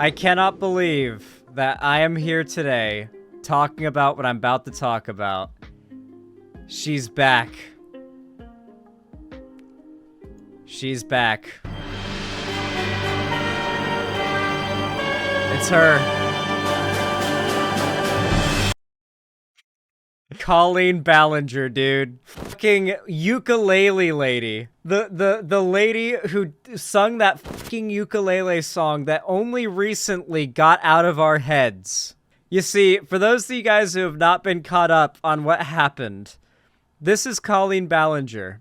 I cannot believe that I am here today talking about what I'm about to talk about. She's back. She's back. It's her. Colleen Ballinger, dude. Fucking ukulele lady. The lady who sung that fucking ukulele song that only recently got out of our heads. You see, for those of you guys who have not been caught up on what happened, this is Colleen Ballinger.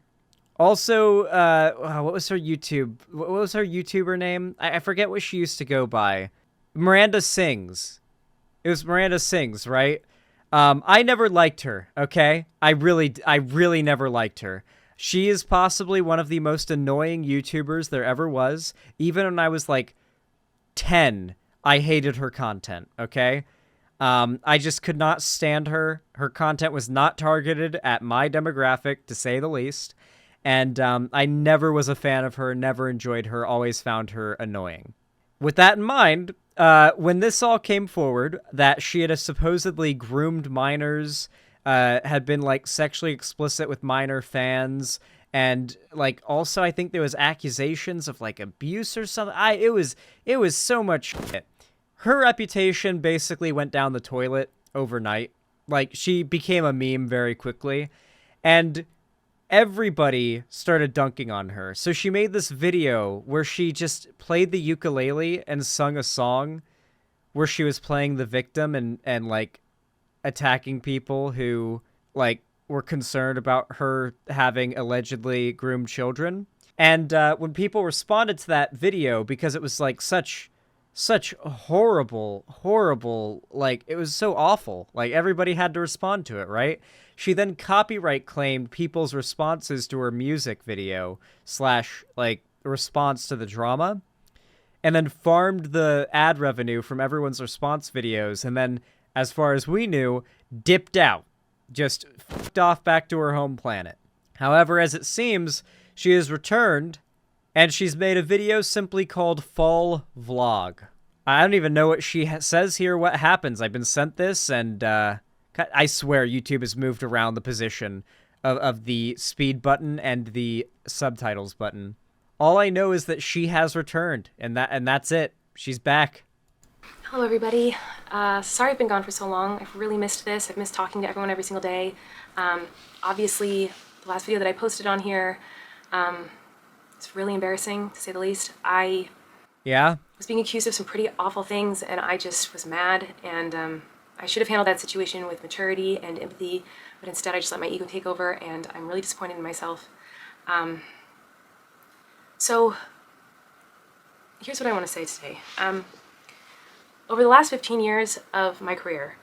Also, what was her YouTuber name? I forget what she used to go by. Miranda Sings. It was Miranda Sings, right? I never liked her, okay? I really never liked her. She is possibly one of the most annoying YouTubers there ever was. Even when I was like 10, I hated her content, okay? I just could not stand her. Her content was not targeted at my demographic, to say the least. And I never was a fan of her, never enjoyed her, always found her annoying. With that in mind, when this all came forward, that she had supposedly groomed minors, had been like sexually explicit with minor fans, and like also I think there was accusations of like abuse or something. It was so much shit. Her reputation basically went down the toilet overnight. Like, she became a meme very quickly, and everybody started dunking on her. So she made this video where she just played the ukulele and sung a song where she was playing the victim and like attacking people who like were concerned about her having allegedly groomed children. And when people responded to that video, because it was like such horrible, like, it was so awful, like everybody had to respond to it, right? She then copyright claimed people's responses to her music video slash like response to the drama, and then farmed the ad revenue from everyone's response videos, and then, as far as we knew, dipped out, just fucked off back to her home planet. However, as it seems, she has returned, and she's made a video simply called Fall Vlog. I don't even know what she says here, what happens. I've been sent this, and I swear YouTube has moved around the position of the speed button and the subtitles button. All I know is that she has returned, and that's it. She's back. Hello, everybody. Sorry I've been gone for so long. I've really missed this. I've missed talking to everyone every single day. Obviously, the last video that I posted on here, it's really embarrassing, to say the least. I was being accused of some pretty awful things, and I just was mad, and I should have handled that situation with maturity and empathy, but instead I just let my ego take over, and I'm really disappointed in myself. So here's what I want to say today. Over the last 15 years of my career,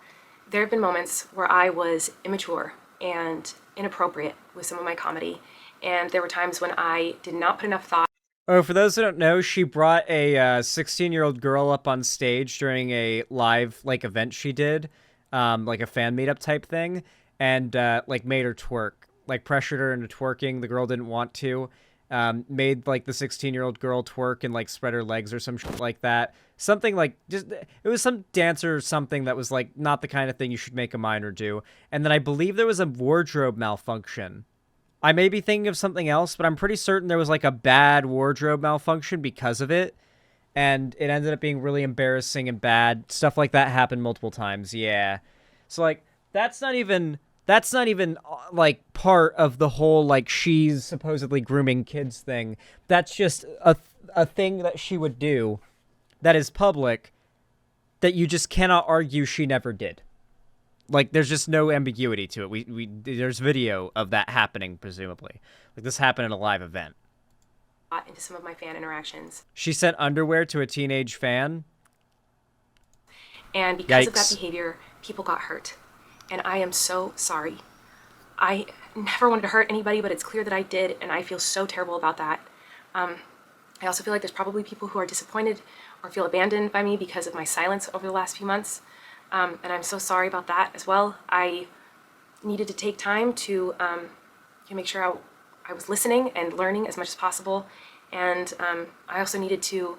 there have been moments where I was immature and inappropriate with some of my comedy, and there were times when I did not put enough thought. Oh, for those who don't know, she brought a 16-year-old girl up on stage during a live like event she did, like a fan meetup type thing, and like made her twerk, like pressured her into twerking. The girl didn't want to. Made like the 16-year-old girl twerk and like spread her legs or some shit like that. Something like, just, it was some dancer or something that was like not the kind of thing you should make a minor do. And then I believe there was a wardrobe malfunction. I may be thinking of something else, but I'm pretty certain there was like a bad wardrobe malfunction because of it. And it ended up being really embarrassing and bad. Stuff like that happened multiple times. Yeah. So like, that's not even like part of the whole like she's supposedly grooming kids thing. That's just a thing that she would do that is public that you just cannot argue she never did. Like, there's just no ambiguity to it. There's video of that happening, presumably. Like, this happened at a live event. Into some of my fan interactions. She sent underwear to a teenage fan. And because of that behavior, people got hurt. And I am so sorry. I never wanted to hurt anybody, but it's clear that I did, and I feel so terrible about that. I also feel like there's probably people who are disappointed or feel abandoned by me because of my silence over the last few months. And I'm so sorry about that as well. I needed to take time to make sure I was listening and learning as much as possible. And I also needed to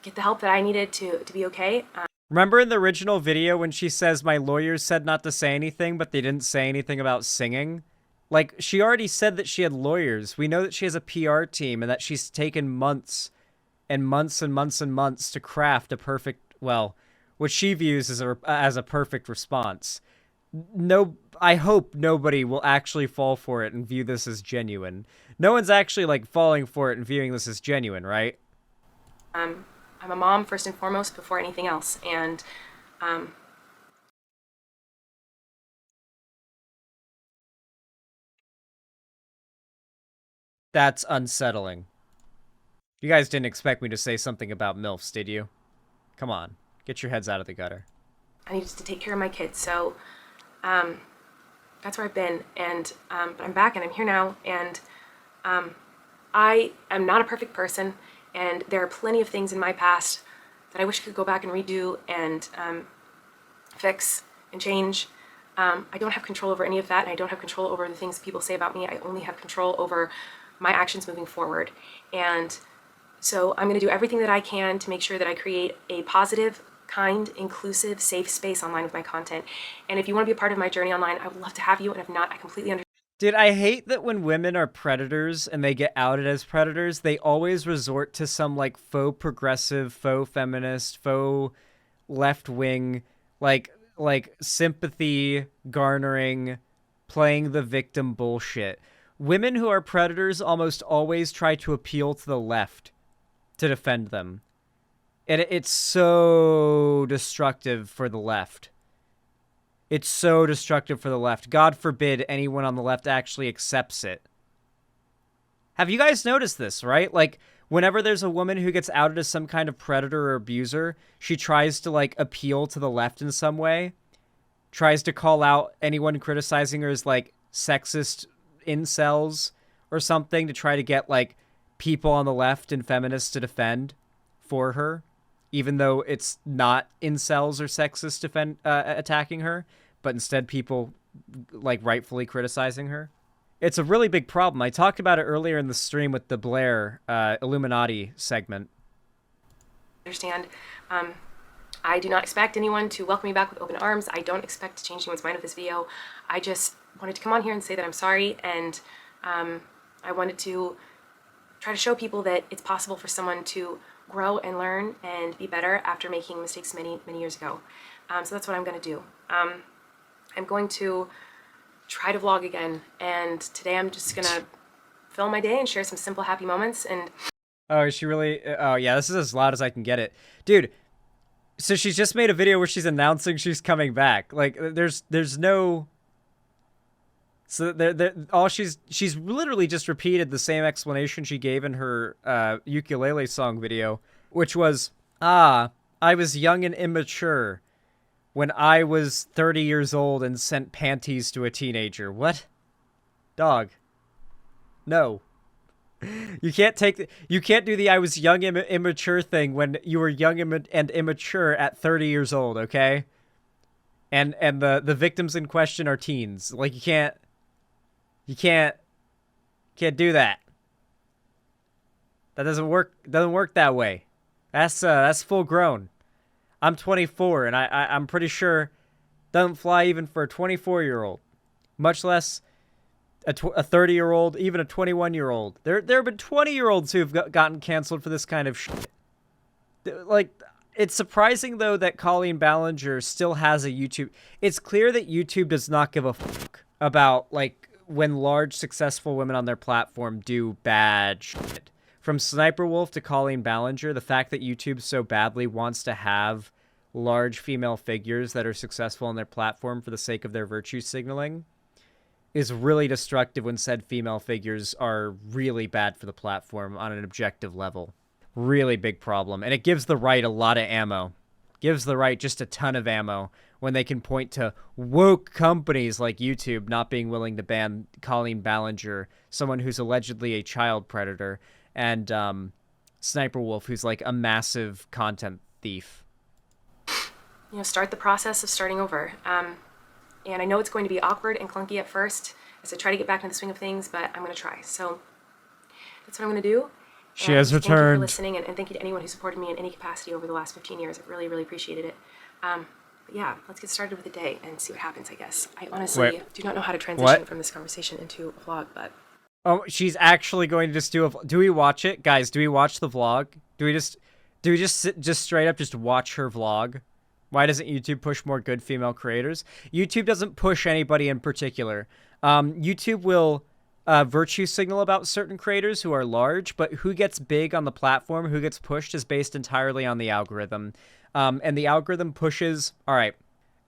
get the help that I needed to be okay. Remember in the original video when she says my lawyers said not to say anything, but they didn't say anything about singing? Like, she already said that she had lawyers. We know that she has a PR team and that she's taken months and months and months and months to craft a perfect, well, what she views as a perfect response. No, I hope nobody will actually fall for it and view this as genuine. No one's actually, like, falling for it and viewing this as genuine, right? I'm a mom first and foremost before anything else, and That's unsettling. You guys didn't expect me to say something about MILFs, did you? Come on, get your heads out of the gutter. I needed to take care of my kids, so that's where I've been, and but I'm back and I'm here now, and I am not a perfect person, and there are plenty of things in my past that I wish I could go back and redo and fix and change. I don't have control over any of that, and I don't have control over the things people say about me. I only have control over my actions moving forward. And so I'm going to do everything that I can to make sure that I create a positive, kind, inclusive, safe space online with my content. And if you want to be a part of my journey online, I would love to have you, and if not, I completely understand. Dude, I hate that when women are predators and they get outed as predators, they always resort to some, like, faux progressive, faux feminist, faux left-wing, like sympathy garnering, playing the victim bullshit. Women who are predators almost always try to appeal to the left to defend them. And it's so destructive for the left. It's so destructive for the left. God forbid anyone on the left actually accepts it. Have you guys noticed this, right? Like, whenever there's a woman who gets outed as some kind of predator or abuser, she tries to, like, appeal to the left in some way. Tries to call out anyone criticizing her as, like, sexist incels or something to try to get, like, people on the left and feminists to defend for her, even though it's not incels or sexist attacking her, but instead people, like, rightfully criticizing her. It's a really big problem. I talked about it earlier in the stream with the Blair Illuminati segment. Understand. I do not expect anyone to welcome me back with open arms. I don't expect to change anyone's mind with this video. I just wanted to come on here and say that I'm sorry, and I wanted to try to show people that it's possible for someone to grow and learn and be better after making mistakes many, many years ago. So that's what I'm going to do. I'm going to try to vlog again, and today I'm just going to film my day and share some simple, happy moments. And oh, is she really? Oh, yeah, this is as loud as I can get it. Dude, so she's just made a video where she's announcing she's coming back. Like, there's no... So all she's literally just repeated the same explanation she gave in her ukulele song video, which was, I was young and immature when I was 30 years old and sent panties to a teenager. What? Dog. No. You can't do the I was young and immature thing when you were young and immature at 30 years old, okay? And the victims in question are teens. Like, you can't do that. That doesn't work that way. That's full grown. I'm 24, and I'm pretty sure doesn't fly even for a 24-year-old, much less a 30-year-old, even a 21-year-old. There have been 20-year-olds who've gotten canceled for this kind of shit. Like, it's surprising, though, that Colleen Ballinger still has a YouTube. It's clear that YouTube does not give a fuck about, like, when large, successful women on their platform do bad shit. From Sniper Wolf to Colleen Ballinger, the fact that YouTube so badly wants to have large female figures that are successful on their platform for the sake of their virtue signaling is really destructive when said female figures are really bad for the platform on an objective level. Really big problem. And it gives the right a lot of ammo. Gives the right just a ton of ammo when they can point to woke companies like YouTube not being willing to ban Colleen Ballinger, someone who's allegedly a child predator, and Sniper Wolf, who's like a massive content thief. You know, start the process of starting over. And I know it's going to be awkward and clunky at first as I try to get back into the swing of things, but I'm going to try. So that's what I'm going to do. She has Thank you for returned. listening, and thank you to anyone who supported me in any capacity over the last 15 years. I've really, really appreciated it. But yeah, let's get started with the day and see what happens, I guess. I honestly do not know how to transition from this conversation into a vlog, but... Oh, she's actually going to just do a... Do we watch it? Guys, do we watch the vlog? Do we just straight up just watch her vlog? Why doesn't YouTube push more good female creators? YouTube doesn't push anybody in particular. YouTube will virtue signal about certain creators who are large, but who gets big on the platform, who gets pushed, is based entirely on the algorithm. And the algorithm pushes... All right.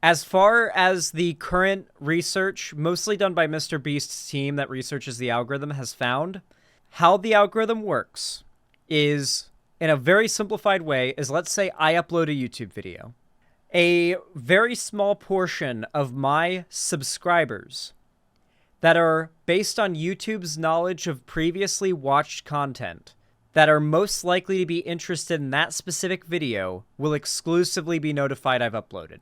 As far as the current research, mostly done by Mr. Beast's team that researches the algorithm, has found, how the algorithm works is, in a very simplified way, is let's say I upload a YouTube video. A very small portion of my subscribers that are based on YouTube's knowledge of previously watched content that are most likely to be interested in that specific video will exclusively be notified I've uploaded.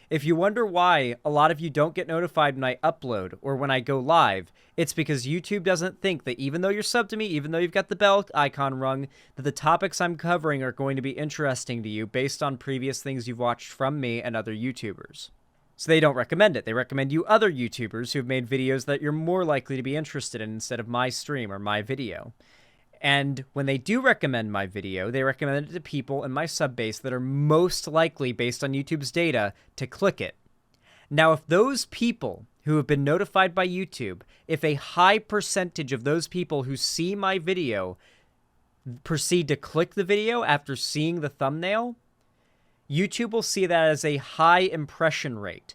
If you wonder why a lot of you don't get notified when I upload or when I go live, it's because YouTube doesn't think that even though you're subbed to me, even though you've got the bell icon rung, that the topics I'm covering are going to be interesting to you based on previous things you've watched from me and other YouTubers. So they don't recommend it. They recommend you other YouTubers who've made videos that you're more likely to be interested in instead of my stream or my video. And when they do recommend my video, they recommend it to people in my sub base that are most likely, based on YouTube's data, to click it. Now, if those people who have been notified by YouTube, if a high percentage of those people who see my video proceed to click the video after seeing the thumbnail, YouTube will see that as a high impression rate,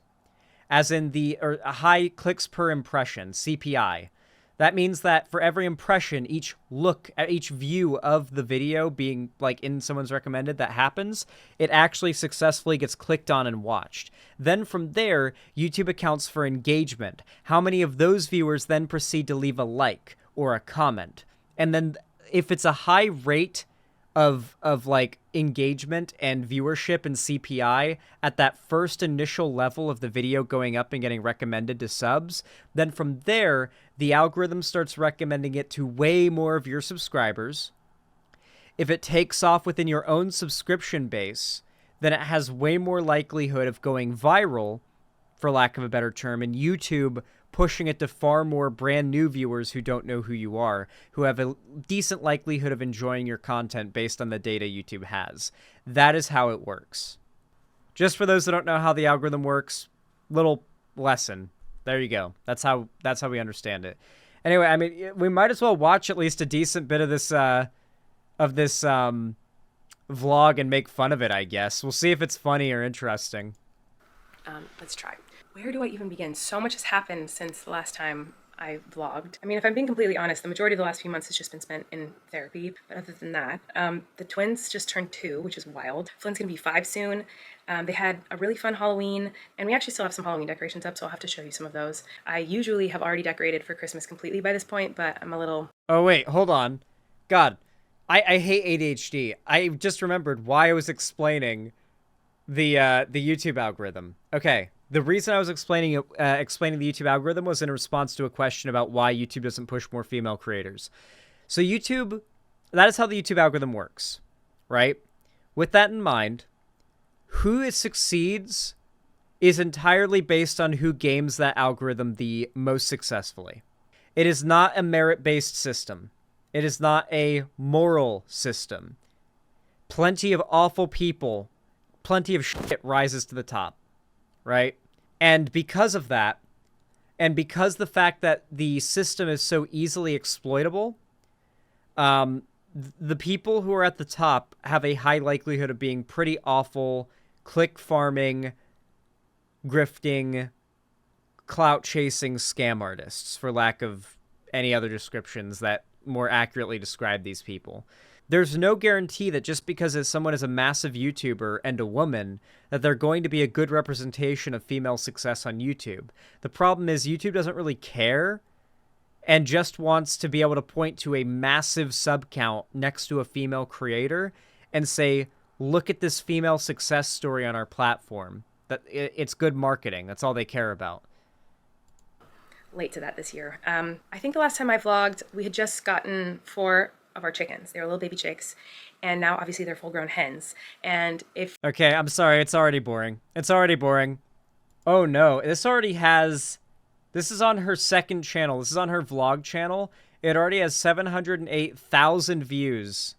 as in or a high clicks per impression, CPI. That means that for every impression, each view of the video being like in someone's recommended that happens, it actually successfully gets clicked on and watched. Then from there, YouTube accounts for engagement. How many of those viewers then proceed to leave a like or a comment? And then if it's a high rate of like engagement and viewership and CPI at that first initial level of the video going up and getting recommended to subs, then from there, the algorithm starts recommending it to way more of your subscribers. If it takes off within your own subscription base, then it has way more likelihood of going viral, for lack of a better term, and YouTube pushing it to far more brand new viewers who don't know who you are, who have a decent likelihood of enjoying your content based on the data YouTube has. That is how it works. Just for those that don't know how the algorithm works, little lesson. There you go. That's how we understand it. Anyway, I mean, we might as well watch at least a decent bit of this vlog and make fun of it, I guess. We'll see if it's funny or interesting. Let's try. Where do I even begin? So much has happened since the last time I vlogged. I mean, if I'm being completely honest, the majority of the last few months has just been spent in therapy. But other than that, the twins just turned 2, which is wild. Flynn's gonna be 5 soon. They had a really fun Halloween, and we actually still have some Halloween decorations up, so I'll have to show you some of those. I usually have already decorated for Christmas completely by this point, but I'm a little... Oh, wait, hold on. God, I hate ADHD. I just remembered why I was explaining the YouTube algorithm. Okay. The reason I was explaining the YouTube algorithm was in response to a question about why YouTube doesn't push more female creators. So YouTube, that is how the YouTube algorithm works, right? With that in mind, who it succeeds is entirely based on who games that algorithm the most successfully. It is not a merit-based system. It is not a moral system. Plenty of awful people, plenty of shit rises to the top. Right? And because of that, and because the fact that the system is so easily exploitable, the people who are at the top have a high likelihood of being pretty awful, click farming, grifting, clout chasing scam artists, for lack of any other descriptions that more accurately describe these people. There's no guarantee that just because someone is a massive YouTuber and a woman, that they're going to be a good representation of female success on YouTube. The problem is YouTube doesn't really care and just wants to be able to point to a massive sub count next to a female creator and say, look at this female success story on our platform. That it's good marketing. That's all they care about. Late to that this year. I think the last time I vlogged, we had just gotten 4 our chickens. They were little baby chicks, and now obviously they're full-grown hens. And if Okay, I'm sorry. It's already boring. It's already boring. Oh no, this already has... This is on her second channel. This is on her vlog channel. It already has 708,000 views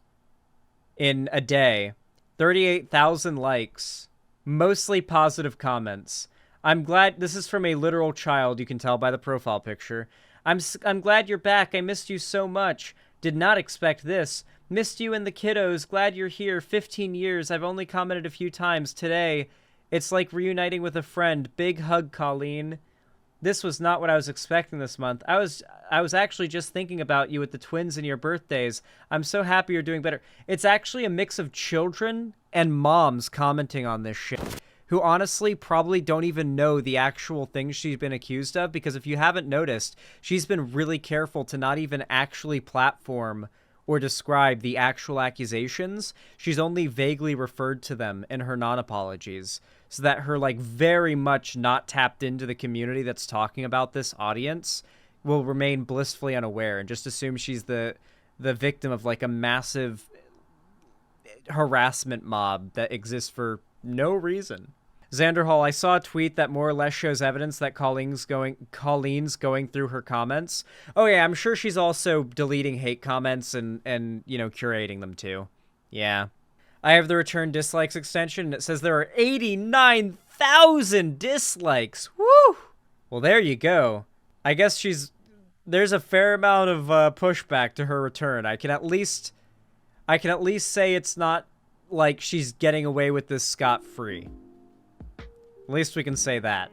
in a day. 38,000 likes. Mostly positive comments. I'm glad... This is from a literal child, you can tell by the profile picture. I'm glad you're back. I missed you so much. Did not expect this. Missed you and the kiddos. Glad you're here. 15 years. I've only commented a few times. Today, it's like reuniting with a friend. Big hug, Colleen. This was not what I was expecting this month. I was actually just thinking about you with the twins and your birthdays. I'm so happy you're doing better. It's actually a mix of children and moms commenting on this shit, who honestly probably don't even know the actual things she's been accused of, because if you haven't noticed, she's been really careful to not even actually platform or describe the actual accusations. She's only vaguely referred to them in her non-apologies, so that her, like, very much not tapped into the community that's talking about this audience will remain blissfully unaware and just assume she's the victim of, like, a massive harassment mob that exists for no reason. Xander Hall, I saw a tweet that more or less shows evidence that Colleen's going through her comments. Oh yeah, I'm sure she's also deleting hate comments and you know, curating them too. Yeah. I have the return dislikes extension, and it says there are 89,000 dislikes. Woo! Well, there you go. I guess there's a fair amount of pushback to her return. I can at least say it's not like she's getting away with this scot-free. At least we can say that.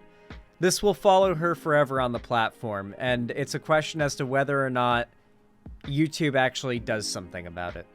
This will follow her forever on the platform, and it's a question as to whether or not YouTube actually does something about it.